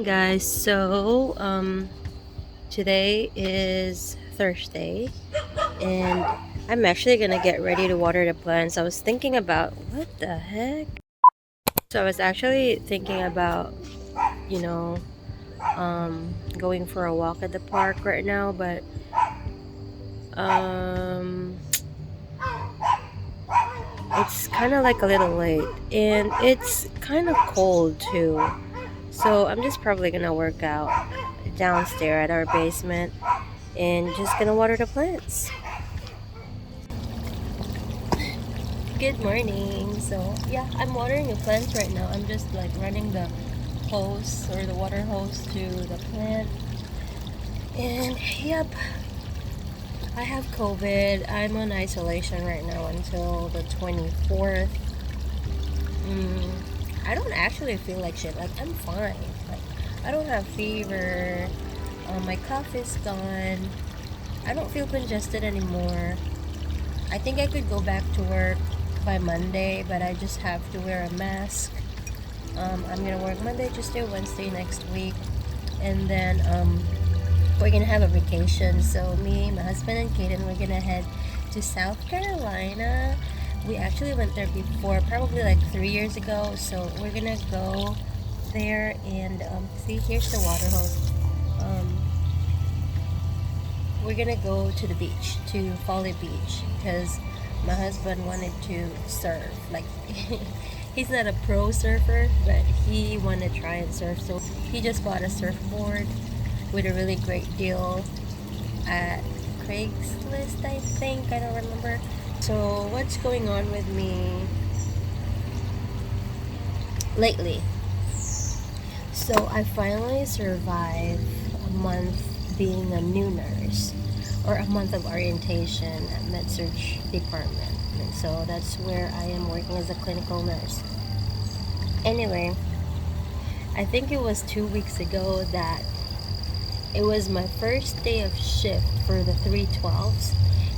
guys. Today is Thursday and I'm actually gonna get ready to water the plants. I was thinking about what the heck? So I was actually thinking about, you know, going for a walk at the park right now, but um it's kind of like a little late and it's kind of cold too. So I'm just probably gonna work out downstairs at our basement and just gonna water the plants. Good morning. So yeah, I'm watering the plants right now. I'm just like running the hose or the water hose to the plant. And yep, I have COVID. I'm on isolation right now until the 24th. Mm, I don't actually feel like shit. Like I'm fine. Like I don't have fever. My cough is gone. I don't feel congested anymore. I think I could go back to work by Monday, but I just have to wear a mask. I'm gonna work Monday, Tuesday, Wednesday next week, and then we're gonna have a vacation. So me, my husband, and Kaden, we're gonna head to South Carolina. We actually went there before, probably like 3 years ago. So we're gonna go there and see. Here's the water hose. Um, we're gonna go to the beach, to Folly Beach, because my husband wanted to surf. Like he's not a pro surfer, but he wanted to try and surf, so he just bought a surfboard with a really great deal at Craigslist, I think. I don't remember. So what's going on with me lately? So I finally survived a month being a new nurse, or a month of orientation at medsurg department. And so that's where I am working as a clinical nurse. Anyway, I think it was 2 weeks ago that it was my first day of shift for the 312s,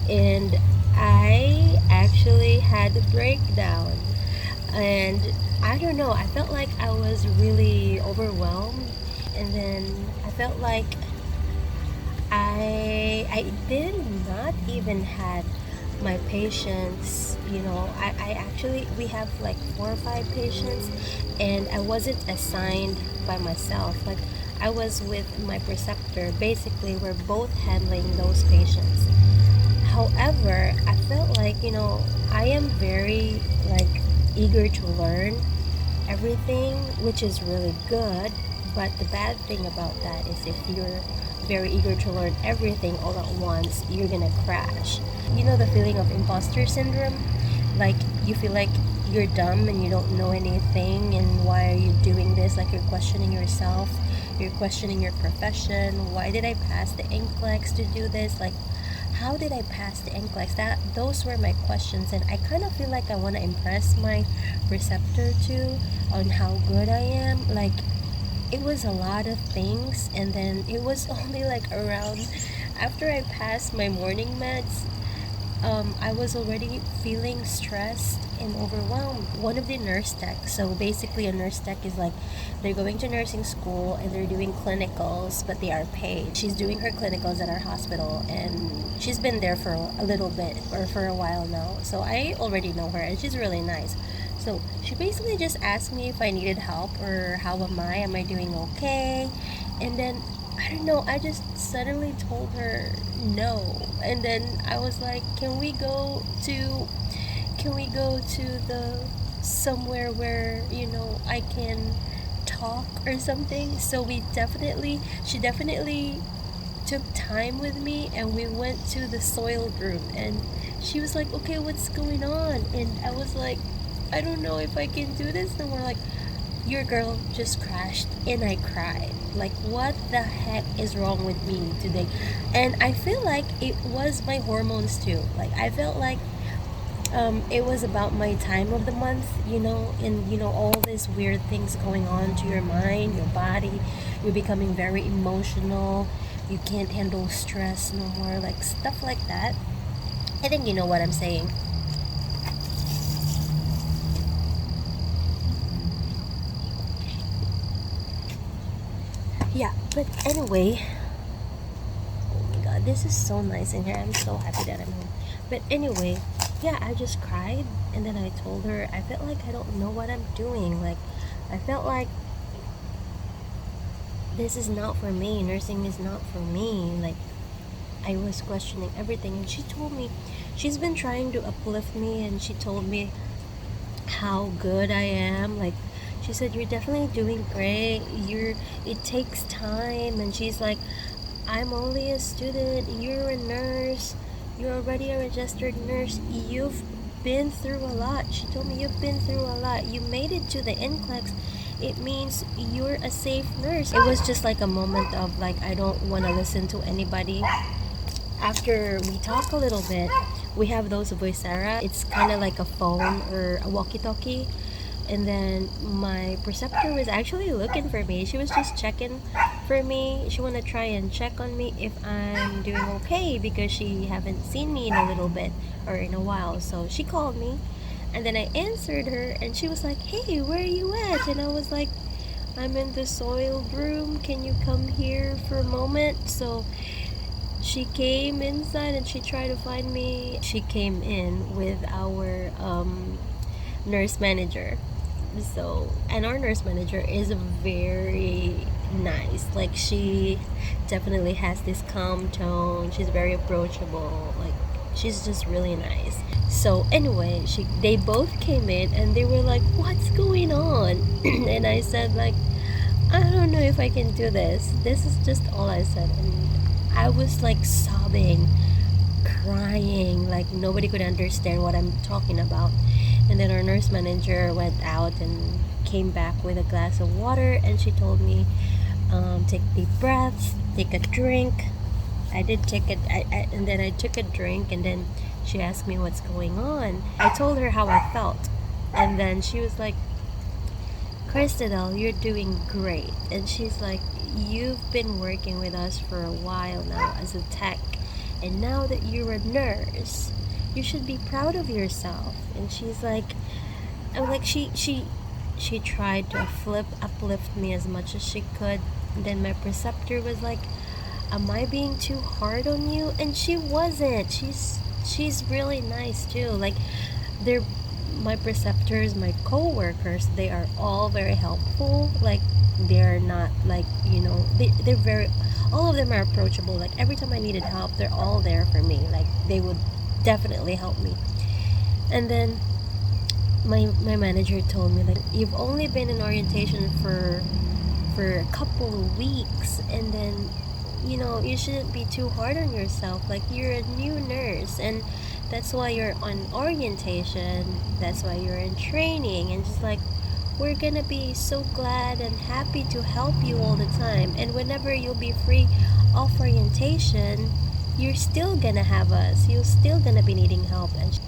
and I actually had a breakdown. And I don't know, I felt like I was really overwhelmed, and then I felt like I did not even had my patients, I actually, we have like 4 or 5 patients, and I wasn't assigned by myself. Like I was with my preceptor. Basically, we're both handling those patients. However, I felt like, I am very like eager to learn everything, which is really good. But the bad thing about that is if you're very eager to learn everything all at once, you're gonna crash. You know the feeling of impostor syndrome? Like you feel like you're dumb and you don't know anything, and why are you doing this? Like you're questioning yourself, you're questioning your profession. Why did I pass the NCLEX to do this? Like, how did I pass the NCLEX? Those were my questions, and I kind of feel like I want to impress my preceptor too on how good I am. Like it was a lot of things, and then it was only like around after I passed my morning meds, I was already feeling stressed and overwhelmed. One of the nurse techs, so basically a nurse tech is like they're going to nursing school and they're doing clinicals, but they are paid. She's doing her clinicals at our hospital, and she's been there for a little bit, or for a while now. So I already know her, and she's really nice. So she basically just asked me if I needed help, or how am I? Am I doing okay? And then I don't know, I just suddenly told her no. And then I was like, can we go to the somewhere where, I can talk or something? So she definitely took time with me, and we went to the soil room, and she was like, okay, what's going on? And I was like, I don't know if I can do this no more. Like, your girl just crashed, and I cried. Like, what the heck is wrong with me today? And I feel like it was my hormones too. Like I felt like it was about my time of the month, and all these weird things going on to your mind, your body. You're becoming very emotional. You can't handle stress no more, like stuff like that. I think you know what I'm saying. Yeah, but anyway, oh my god, this is so nice in here. I'm so happy that I'm home. But anyway, yeah, I just cried, and then I told her I felt like I don't know what I'm doing. Like, I felt like this is not for me. Nursing is not for me. Like, I was questioning everything, and she told me she's been trying to uplift me, and she told me how good I am. Like, she said, you're definitely doing great. It takes time. And she's like, I'm only a student. You're a nurse. You're already a registered nurse. You've been through a lot. She told me you've been through a lot. You made it to the NCLEX. It means you're a safe nurse. It was just like a moment of like, I don't want to listen to anybody. After we talk a little bit, we have those voicera. It's kind of like a phone or a walkie-talkie. And then my preceptor was actually looking for me. She was just checking for me. She wanted to try and check on me if I'm doing okay, because she haven't seen me in a little bit or in a while. So she called me, and then I answered her, and she was like, hey, where are you at? And I was like, I'm in the soiled room. Can you come here for a moment? So she came inside and she tried to find me. She came in with our nurse manager. So, and our nurse manager is very nice. Like, she definitely has this calm tone. She's very approachable. Like, she's just really nice. So anyway, they both came in and they were like, what's going on? And I said, like, I don't know if I can do this. This is just all I said. And I was like sobbing, crying, like nobody could understand what I'm talking about. And then our nurse manager went out and came back with a glass of water, and she told me, take deep breaths, take a drink. I did take it, and then I took a drink, and then she asked me what's going on. I told her how I felt, and then she was like, Christidel, you're doing great. And she's like, you've been working with us for a while now as a tech, and now that you're a nurse, you should be proud of yourself. And she's like, she tried to uplift me as much as she could. And then my preceptor was like, am I being too hard on you? And she wasn't. She's really nice too. Like, they're my preceptors, my co-workers, they are all very helpful. Like, they're not like, they're very, all of them are approachable. Like, every time I needed help, they're all there for me. Like, they would definitely help me. And then my manager told me, like, you've only been in orientation for a couple of weeks, and then you shouldn't be too hard on yourself. Like, you're a new nurse, and that's why you're on orientation, that's why you're in training. And just like, we're gonna be so glad and happy to help you all the time, and whenever you'll be free off orientation, you're still gonna have us, you're still gonna be needing help. And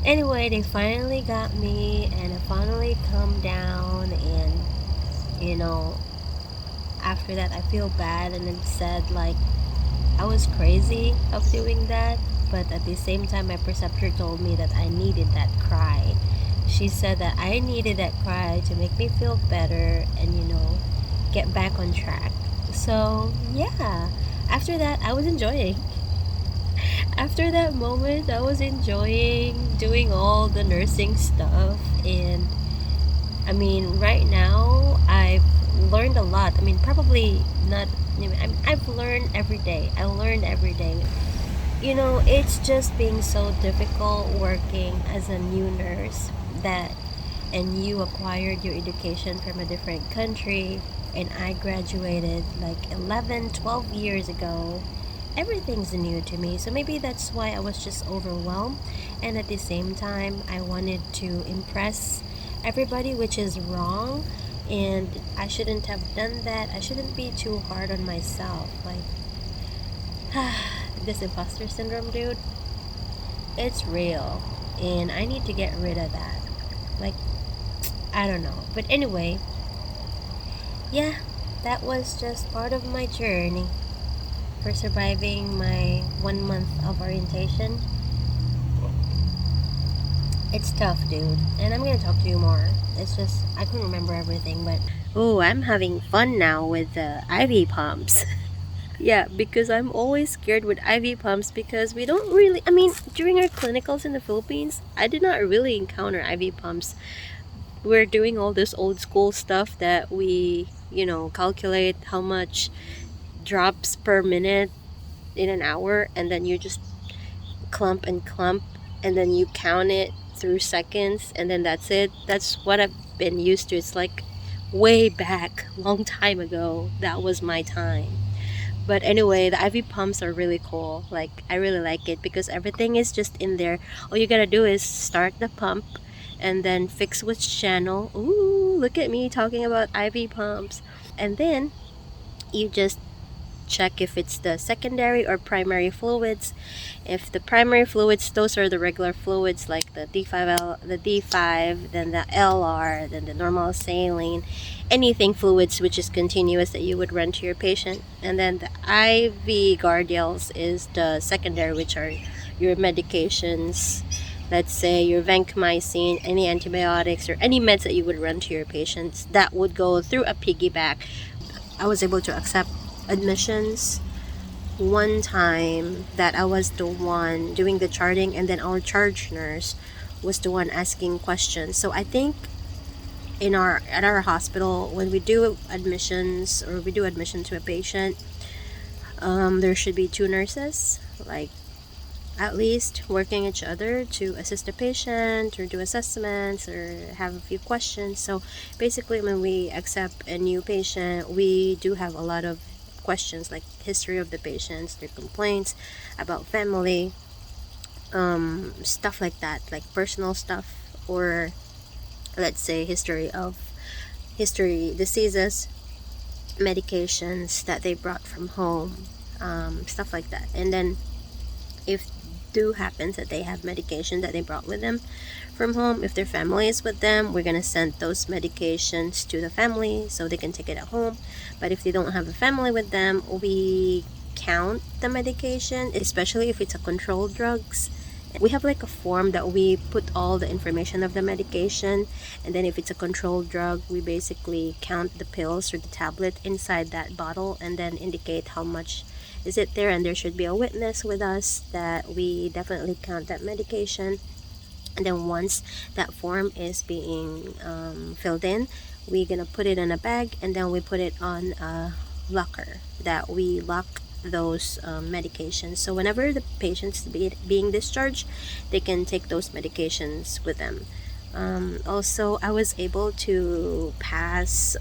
anyway, they finally got me, and I finally calmed down. And after that, I feel bad and then said, like, I was crazy of doing that. But at the same time, my preceptor told me that I needed that cry. She said that I needed that cry to make me feel better and get back on track. So yeah, after that, I was enjoying. After that moment, I was enjoying doing all the nursing stuff. And I mean, right now, I've learned a lot. I mean, probably not. I've learned every day. I learn every day. It's just being so difficult working as a new nurse, and you acquired your education from a different country, and I graduated like 11, 12 years ago. Everything's new to me, so maybe that's why I was just overwhelmed. And at the same time, I wanted to impress everybody, which is wrong, and I shouldn't have done that. I shouldn't be too hard on myself. Like, this imposter syndrome, dude, it's real, and I need to get rid of that. Like, I don't know. But anyway, yeah, that was just part of my journey for surviving my 1 month of orientation. It's tough, dude, and I'm gonna talk to you more. It's just I couldn't remember everything, but oh, I'm having fun now with the IV pumps. Yeah, because I'm always scared with IV pumps because we don't really, I mean, during our clinicals in the Philippines, I did not really encounter IV pumps. We're doing all this old school stuff that we, calculate how much drops per minute in an hour, and then you just clump and clump, and then you count it through seconds, and then that's it. That's what I've been used to. It's like way back, long time ago. That was my time. But anyway, the IV pumps are really cool. Like, I really like it because everything is just in there. All you gotta do is start the pump and then fix which channel. Ooh, look at me talking about IV pumps. And then you just check if it's the secondary or primary fluids. If the primary fluids, those are the regular fluids like the D5, then the LR, then the normal saline, anything fluids which is continuous that you would run to your patient. And then the IV guardials is the secondary, which are your medications. Let's say your vancomycin, any antibiotics, or any meds that you would run to your patients that would go through a piggyback. I was able to accept admissions one time that I was the one doing the charting, and then our charge nurse was the one asking questions. So I think at our hospital, when we do admissions or we do admission to a patient, there should be two nurses, like at least working each other to assist the patient or do assessments or have a few questions. So basically, when we accept a new patient, we do have a lot of questions like history of the patients, their complaints about family, stuff like that, like personal stuff, or let's say history diseases, medications that they brought from home, stuff like that. And then if do happens that they have medication that they brought with them from home, if their family is with them, we're going to send those medications to the family so they can take it at home. But if they don't have a family with them, we count the medication, especially if it's a controlled drugs. We have like a form that we put all the information of the medication, and then if it's a controlled drug, we basically count the pills or the tablet inside that bottle and then indicate how much is it there, and there should be a witness with us that we definitely count that medication. And then once that form is being filled in, we're gonna put it in a bag, and then we put it on a locker that we lock those medications. So whenever the patient's being discharged, they can take those medications with them. Also, I was able to pass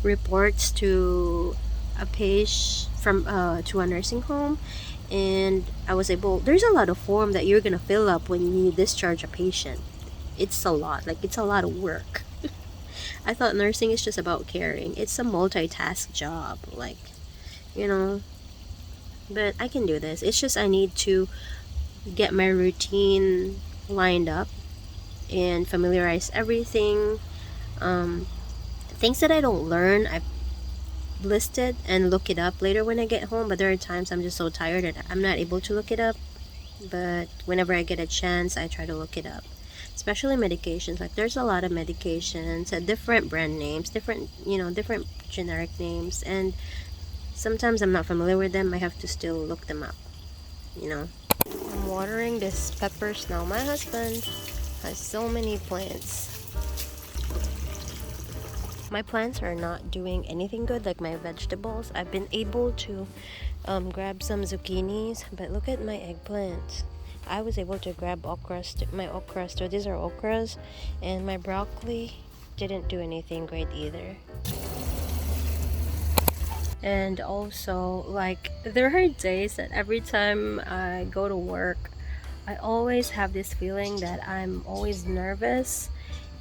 reports to a page from to a nursing home, and I was able, there's a lot of form that you're gonna fill up when you discharge a patient. It's a lot, like it's a lot of work. I thought nursing is just about caring. It's a multitask job, like, but I can do this. It's just I need to get my routine lined up and familiarize everything. Things that I don't learn, I list it and look it up later when I get home, but there are times I'm just so tired that I'm not able to look it up. But whenever I get a chance, I try to look it up, especially medications. Like, there's a lot of medications at different brand names, different generic names, and sometimes I'm not familiar with them. I have to still look them up. I'm watering this peppers now. My husband has so many plants. My plants are not doing anything good, like my vegetables. I've been able to grab some zucchinis, but look at my eggplants. I was able to grab my okra. So these are okras, and my broccoli didn't do anything great either. And also, like, there are days that every time I go to work, I always have this feeling that I'm always nervous.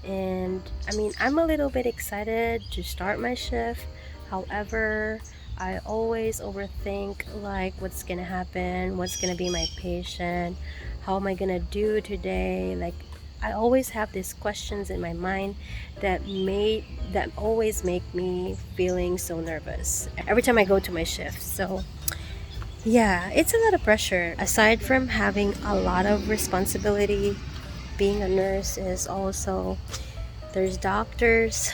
And I mean, I'm a little bit excited to start my shift. However, I always overthink, like, what's gonna happen, what's gonna be my patient, how am I gonna do today. Like, I always have these questions in my mind that always make me feeling so nervous every time I go to my shift. So yeah, it's a lot of pressure. Aside from having a lot of responsibility, being a nurse is also There's doctors.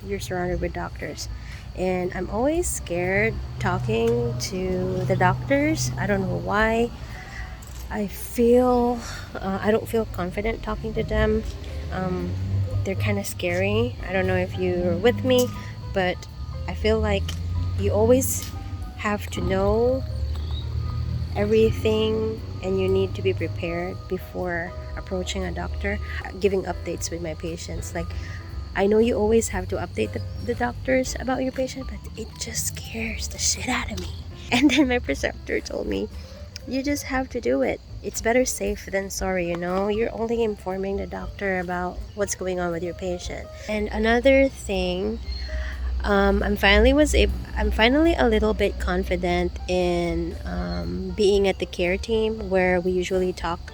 You're surrounded with doctors, and I'm always scared talking to the doctors. I don't know why. I don't feel confident talking to them. They're kind of scary. I don't know if you're with me, but I feel like you always have to know everything, and you need to be prepared before approaching a doctor. Giving updates with my patients, like, I know you always have to update the doctors about your patient, but it just scares the shit out of me. And then my preceptor told me, you just have to do it. It's better safe than sorry, you know? You're only informing the doctor about what's going on with your patient. And another thing, I'm finally a little bit confident in being at the care team, where we usually talk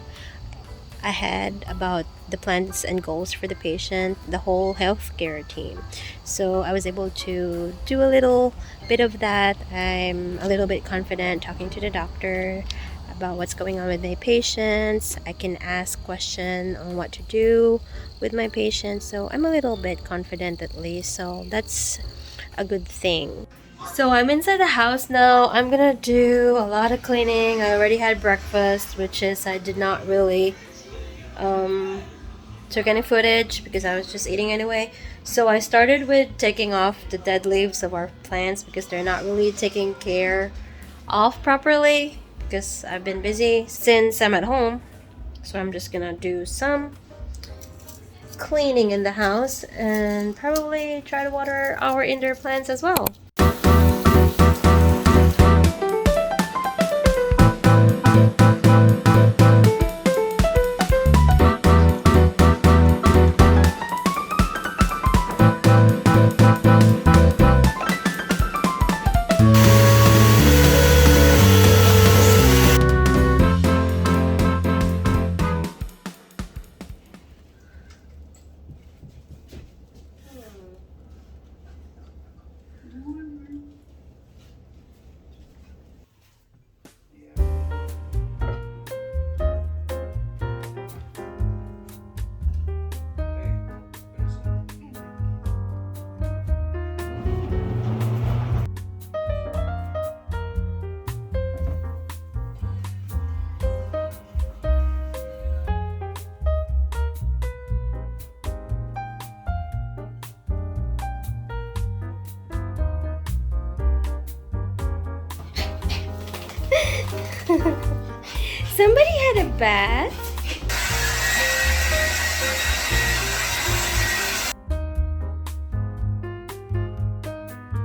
ahead about the plans and goals for the patient, the whole healthcare team. So I was able to do a little bit of that. I'm a little bit confident talking to the doctor about what's going on with my patients. I can ask questions on what to do with my patients. So I'm a little bit confident at least. So that's a good thing. So I'm inside the house now. I'm gonna do a lot of cleaning. I already had breakfast, which is I did not really took any footage because I was just eating anyway. So I started with taking off the dead leaves of our plants because they're not really taken care of properly because I've been busy since I'm at home. So I'm just gonna do some cleaning in the house and probably try to water our indoor plants as well. Somebody had a bath.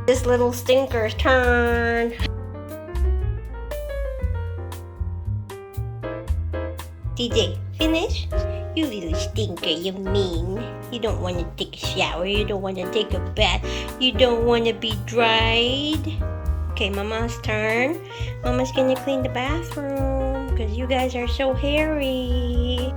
This little stinker's turn. DJ, finish? You little stinker, you mean. You don't want to take a shower, you don't want to take a bath, you don't want to be dried. Okay, Mama's turn. Mama's gonna clean the bathroom because you guys are so hairy.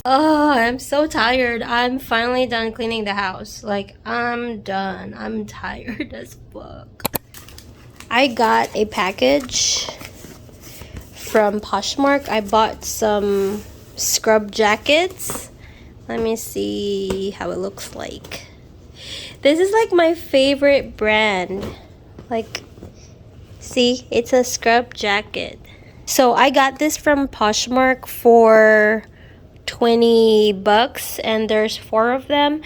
Oh, I'm so tired. I'm finally done cleaning the house. Like, I'm done. I'm tired as fuck. I got a package from Poshmark. I bought some scrub jackets. Let me see how it looks like. This is like my favorite brand. Like, see, it's a scrub jacket. So I got this from Poshmark for $20 and there's 4 of them.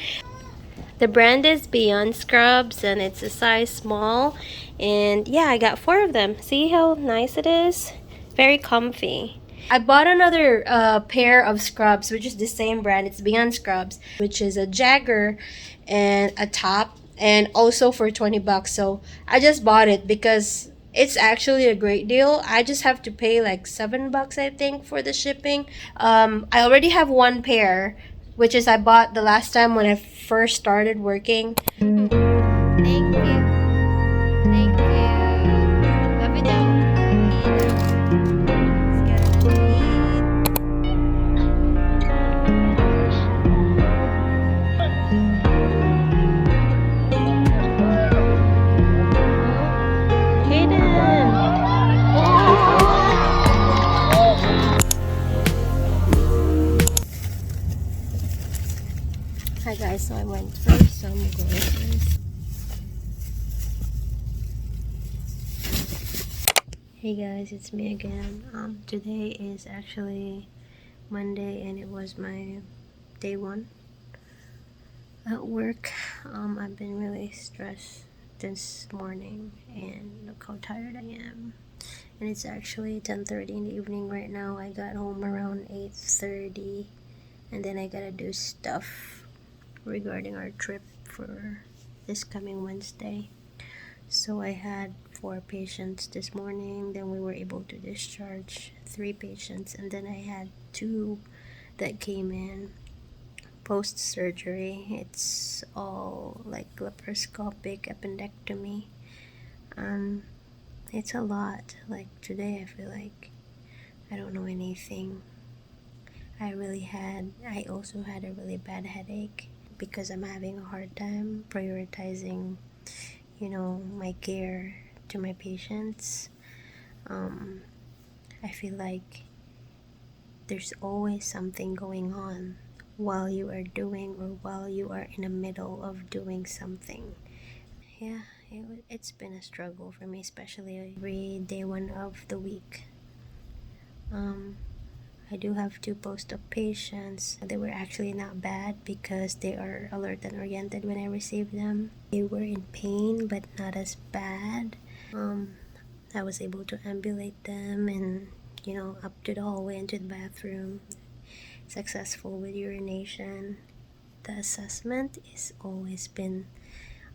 The brand is Beyond Scrubs and it's a size small. And yeah, I got 4 of them. See how nice it is? Very comfy. I bought another pair of scrubs, which is the same brand. It's Beyond Scrubs, which is a jagger and a top, and also for 20 bucks. So I just bought it because it's actually a great deal. I just have to pay like 7 bucks, I think, for the shipping. I already have one pair, which is I bought the last time when I first started working. Thank you. Thank you. Love you too. Let's get it. Hayden. Hi guys, so I went for some groceries. Hey guys, it's me again. Today is actually Monday and it was my day 1 at work. I've been really stressed this morning and look how tired I am. And it's actually 10:30 in the evening right now. I got home around 8:30 and then I gotta do stuff regarding our trip for this coming Wednesday. So I had 4 patients this morning, then we were able to discharge 3 patients, and then I had 2 that came in post-surgery. It's all like laparoscopic appendectomy. It's a lot. Like today I feel like I don't know anything. I also had a really bad headache because I'm having a hard time prioritizing, my care to my patients. I feel like there's always something going on while you are doing or while you are in the middle of doing something. Yeah, it's been a struggle for me, especially every day 1 of the week. I do have 2 post-op patients. They were actually not bad because they are alert and oriented when I received them. They were in pain but not as bad. I was able to ambulate them and, up to the hallway into the bathroom. Successful with urination. The assessment is always been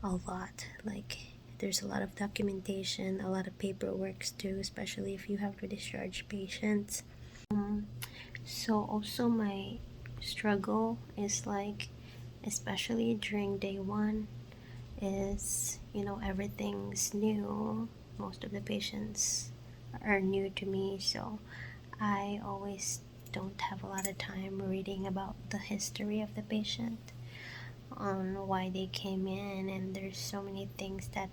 a lot. Like, there's a lot of documentation, a lot of paperwork too, especially if you have to discharge patients. So also my struggle is like, especially during day 1, is everything's new. Most of the patients are new to me, so I always don't have a lot of time reading about the history of the patient, on why they came in, and there's so many things that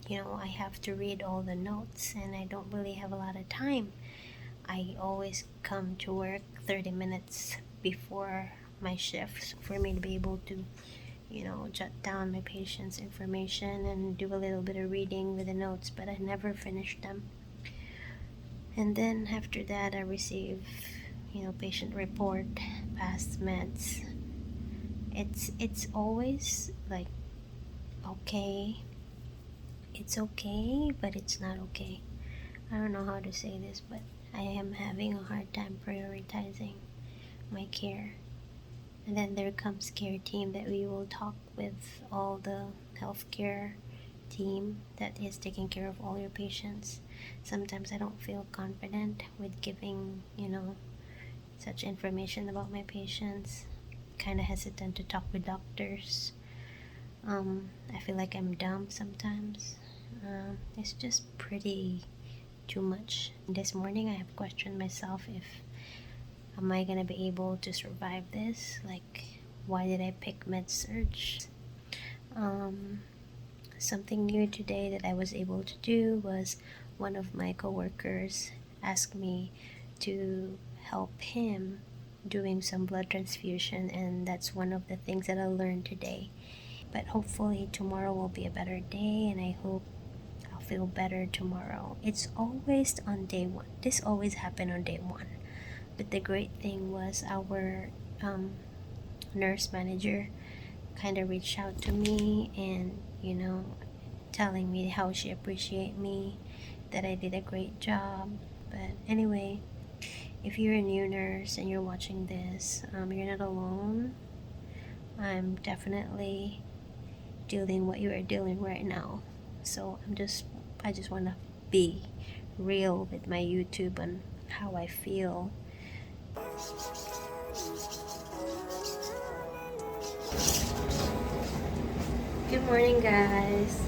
I have to read all the notes and I don't really have a lot of time. I always come to work 30 minutes before my shift for me to be able to jot down my patient's information and do a little bit of reading with the notes, but I never finish them. And then after that I receive patient report, past meds. It's always like, okay, it's okay, but it's not okay. I don't know how to say this, but I am having a hard time prioritizing my care. And then there comes care team, that we will talk with all the healthcare team that is taking care of all your patients. Sometimes I don't feel confident with giving, such information about my patients. Kind of hesitant to talk with doctors. I feel like I'm dumb sometimes. It's just pretty too much. This morning I have questioned myself if am I gonna be able to survive this? Like, why did I pick medsurg? Something new today that I was able to do was one of my coworkers asked me to help him doing some blood transfusion, and that's one of the things that I learned today. But hopefully tomorrow will be a better day, and I hope I'll feel better tomorrow. It's always on day 1. This always happened on day 1. But the great thing was our nurse manager kind of reached out to me and, telling me how she appreciate me, that I did a great job. But anyway, if you're a new nurse and you're watching this, you're not alone. I'm definitely dealing what you are dealing right now. So I just want to be real with my YouTube and how I feel. Good morning, guys.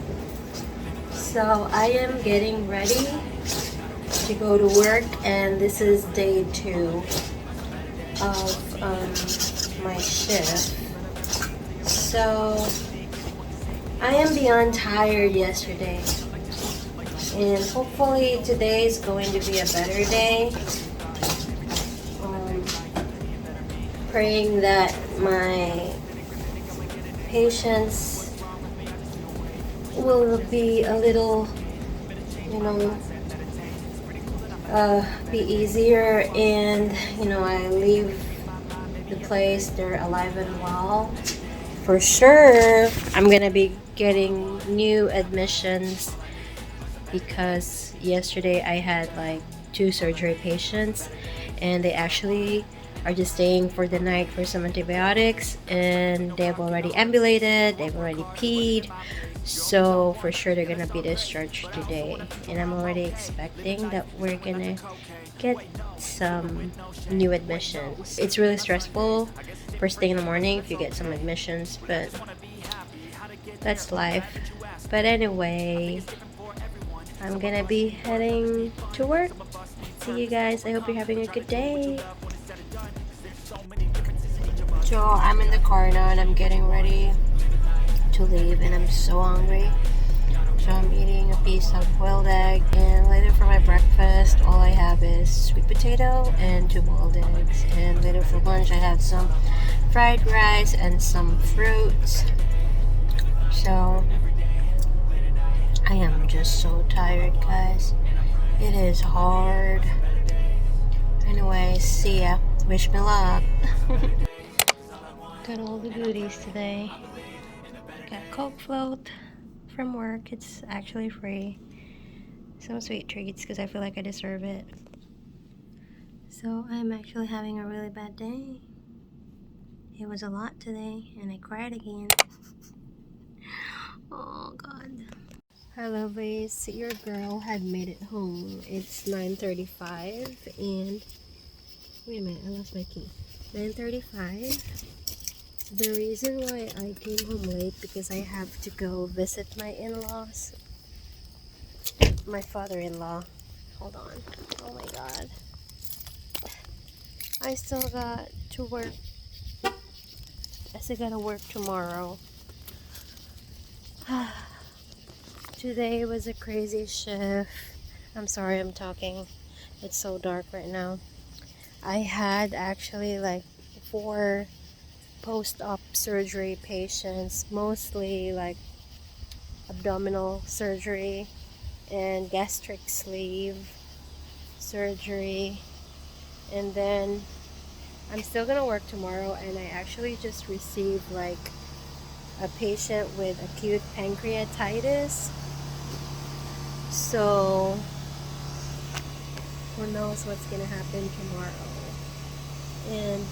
So I am getting ready to go to work, and this is day 2 of my shift. So I am beyond tired yesterday, and hopefully today is going to be a better day. Praying that my patients will be a little, be easier, and I leave the place, they're alive and well. For sure I'm gonna be getting new admissions, because yesterday I had like 2 surgery patients, and they actually are just staying for the night for some antibiotics, and they've already ambulated, they've already peed. So for sure they're gonna be discharged today, and I'm already expecting that we're gonna get some new admissions. It's really stressful first thing in the morning if you get some admissions, but that's life. But anyway, I'm gonna be heading to work. See you guys. I hope you're having a good day. So I'm in the car now and I'm getting ready to leave, and I'm so hungry. So I'm eating a piece of boiled egg, and later for my breakfast all I have is sweet potato and 2 boiled eggs, and later for lunch I have some fried rice and some fruits. So I am just so tired, guys. It is hard. Anyway, see ya. Wish me luck. Got all the goodies today. Got Coke float from work. It's actually free. Some sweet treats because I feel like I deserve it. So I'm actually having a really bad day. It was a lot today, and I cried again. Oh God. Hi lovelies, your girl had made it home. It's 9:35, and wait a minute, I lost my key. 9:35. The reason why I came home late because I have to go visit my in-laws. My father-in-law. Hold on. Oh my God. I still got to work. I still gotta work tomorrow. Today was a crazy shift. I'm sorry I'm talking. It's so dark right now. I had actually like 4 post-op surgery patients, mostly like abdominal surgery and gastric sleeve surgery. And then I'm still gonna work tomorrow, and I actually just received like a patient with acute pancreatitis. So who knows what's gonna happen tomorrow. And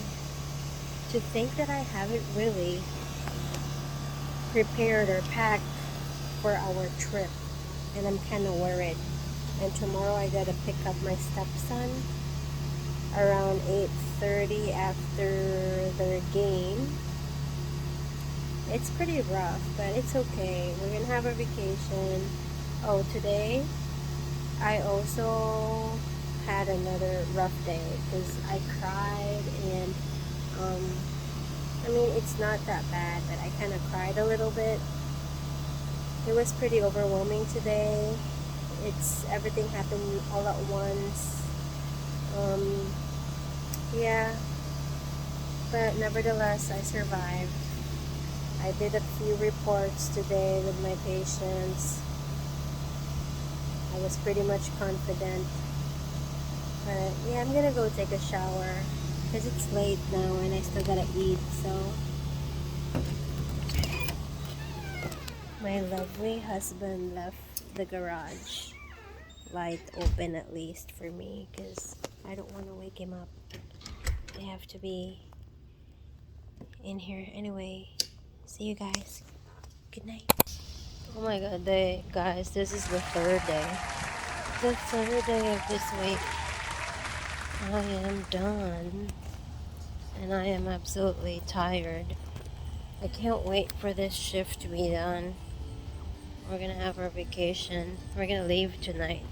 to think that I haven't really prepared or packed for our trip, and I'm kind of worried. And tomorrow I gotta pick up my stepson around 8:30 after their game. It's pretty rough, but it's okay. We're gonna have a vacation. Oh, today I also had another rough day because I cried, and I mean, it's not that bad, but I kind of cried a little bit. It was pretty overwhelming today. Everything happened all at once. Yeah, but nevertheless, I survived. I did a few reports today with my patients. I was pretty much confident. But yeah, I'm gonna go take a shower because it's late now and I still gotta eat. So My lovely husband left the garage light open, at least for me, because I don't want to wake him up. I have to be in here anyway. See you guys. Good night. Oh my god, guys, this is the third day. The third day of this week. I am done. And I am absolutely tired. I can't wait for this shift to be done. We're gonna have our vacation. We're gonna leave tonight.